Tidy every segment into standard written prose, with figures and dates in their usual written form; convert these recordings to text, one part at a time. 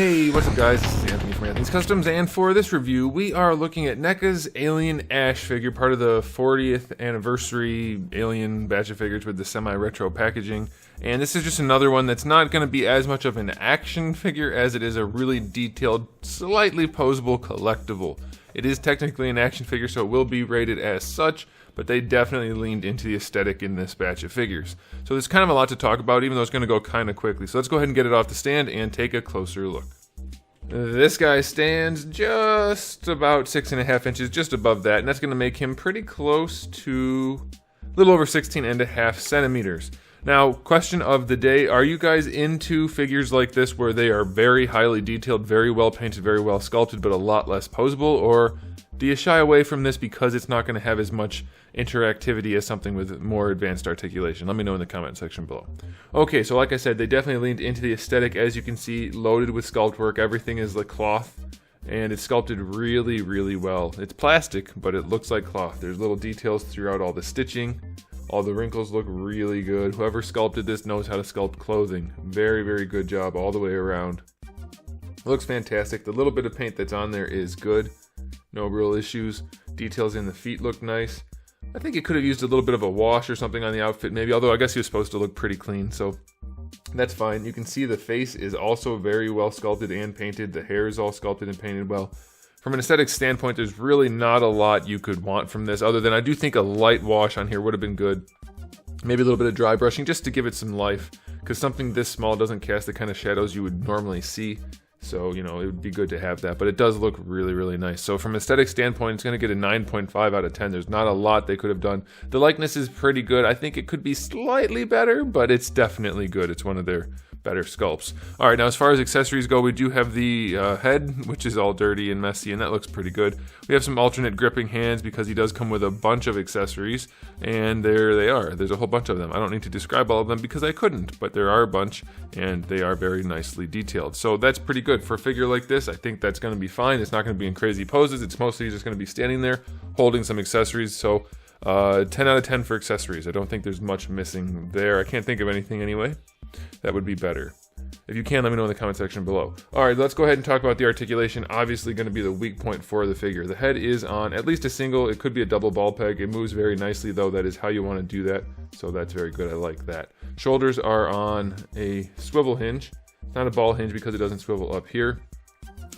Hey, what's up guys, this is Anthony from Anthony's Customs, and for this review, we are looking at NECA's Alien Ash figure, part of the 40th anniversary Alien batch of figures with the semi-retro packaging. And this is just another one that's not going to be as much of an action figure as it is a really detailed, slightly posable collectible. It is technically an action figure, so it will be rated as such, but they definitely leaned into the aesthetic in this batch of figures. So there's kind of a lot to talk about, even though it's going to go kind of quickly. So let's go ahead and get it off the stand and take a closer look. This guy stands just about 6.5 inches, just above that, and that's going to make him pretty close to a little over 16.5 centimeters. Now, question of the day, are you guys into figures like this where they are very highly detailed, very well painted, very well sculpted, but a lot less posable, or do you shy away from this because it's not going to have as much interactivity as something with more advanced articulation? Let me know in the comment section below. Okay, so like I said, they definitely leaned into the aesthetic. As you can see, loaded with sculpt work. Everything is like cloth, and it's sculpted really, really well. It's plastic, but it looks like cloth. There's little details throughout all the stitching. All the wrinkles look really good. Whoever sculpted this knows how to sculpt clothing. Very, very good job all the way around. It looks fantastic. The little bit of paint that's on there is good. No real issues. Details in the feet look nice. I think it could have used a little bit of a wash or something on the outfit maybe, although I guess he was supposed to look pretty clean, so that's fine. You can see the face is also very well sculpted and painted. The hair is all sculpted and painted well. From an aesthetic standpoint, there's really not a lot you could want from this, other than I do think a light wash on here would have been good. Maybe a little bit of dry brushing just to give it some life, because something this small doesn't cast the kind of shadows you would normally see. So, you know, it would be good to have that, but it does look really, really nice. So from an aesthetic standpoint, it's going to get a 9.5 out of 10. There's not a lot they could have done. The likeness is pretty good. I think it could be slightly better, but it's definitely good. It's one of their better sculpts. All right, now as far as accessories go, we do have the head, which is all dirty and messy, and that looks pretty good. We have some alternate gripping hands because he does come with a bunch of accessories, and there they are. There's a whole bunch of them. I don't need to describe all of them because I couldn't, but there are a bunch, and they are very nicely detailed. So that's pretty good. For a figure like this, I think that's going to be fine. It's not going to be in crazy poses. It's mostly just going to be standing there holding some accessories. So 10 out of 10 for accessories. I don't think there's much missing there. I can't think of anything anyway. That would be better. If you can, let me know in the comment section below. Alright, let's go ahead and talk about the articulation. Obviously going to be the weak point for the figure. The head is on at least a single, it could be a double ball peg. It moves very nicely though. That is how you want to do that. So that's very good. I like that. Shoulders are on a swivel hinge. It's not a ball hinge because it doesn't swivel up here.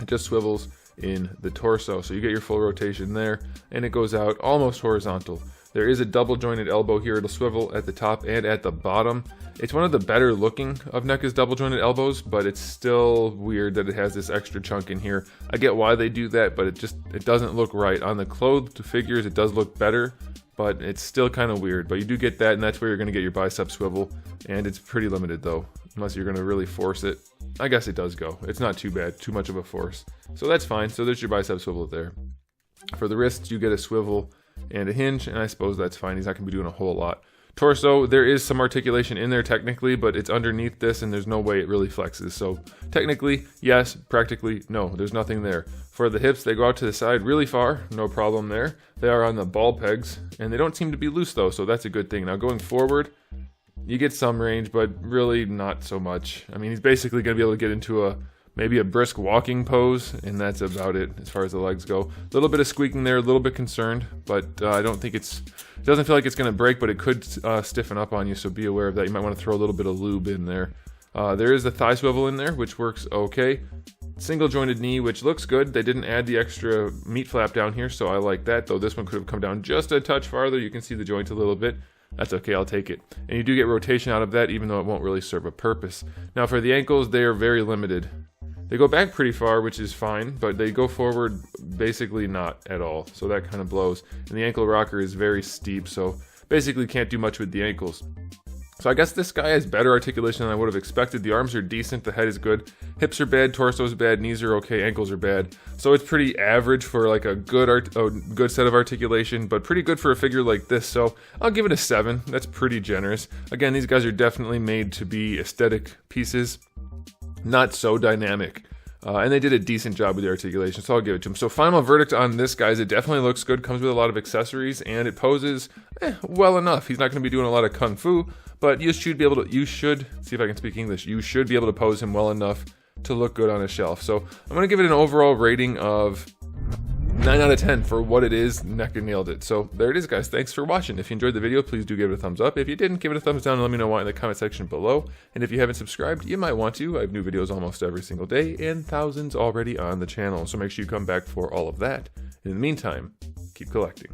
It just swivels in the torso. So you get your full rotation there, and it goes out almost horizontal. There is a double jointed elbow here. It'll swivel at the top and at the bottom. It's one of the better looking of NECA's double jointed elbows, but it's still weird that it has this extra chunk in here. I get why they do that, but it doesn't look right. On the clothed figures, it does look better, but it's still kind of weird. But you do get that, and that's where you're going to get your bicep swivel, and it's pretty limited though, unless you're going to really force it. I guess it does go. It's not too bad, too much of a force. So that's fine. So there's your bicep swivel there. For the wrists, you get a swivel and a hinge, and I suppose that's fine. He's not going to be doing a whole lot. Torso, there is some articulation in there technically, but it's underneath this and there's no way it really flexes. So technically, yes. Practically, no. There's nothing there. For the hips, they go out to the side really far. No problem there. They are on the ball pegs, and they don't seem to be loose though, so that's a good thing. Now going forward, you get some range, but really not so much. I mean, he's basically going to be able to get into maybe a brisk walking pose, and that's about it as far as the legs go. A little bit of squeaking there, a little bit concerned, but I don't think it doesn't feel like it's going to break, but it could stiffen up on you, so be aware of that. You might want to throw a little bit of lube in there. There is the thigh swivel in there, which works okay. Single jointed knee, which looks good. They didn't add the extra meat flap down here, so I like that, though this one could have come down just a touch farther. You can see the joint a little bit. That's okay, I'll take it. And you do get rotation out of that, even though it won't really serve a purpose. Now for the ankles, they are very limited. They go back pretty far, which is fine, but they go forward basically not at all, so that kind of blows. And the ankle rocker is very steep, so basically can't do much with the ankles. So I guess this guy has better articulation than I would have expected. The arms are decent, the head is good, hips are bad, torso is bad, knees are okay, ankles are bad. So it's pretty average for like a good set of articulation, but pretty good for a figure like this. So I'll give it a 7. That's pretty generous. Again, these guys are definitely made to be aesthetic pieces, not so dynamic. And they did a decent job with the articulation, so I'll give it to them. So final verdict on this, guys, it definitely looks good, comes with a lot of accessories, and it poses well enough. He's not going to be doing a lot of kung fu, but you should be able to, see if I can speak English, you should be able to pose him well enough to look good on a shelf. So I'm gonna give it an overall rating of 9 out of 10 for what it is. NECA nailed it. So there it is, guys. Thanks for watching. If you enjoyed the video, please do give it a thumbs up. If you didn't, give it a thumbs down and let me know why in the comment section below. And if you haven't subscribed, you might want to. I have new videos almost every single day and thousands already on the channel. So make sure you come back for all of that. In the meantime, keep collecting.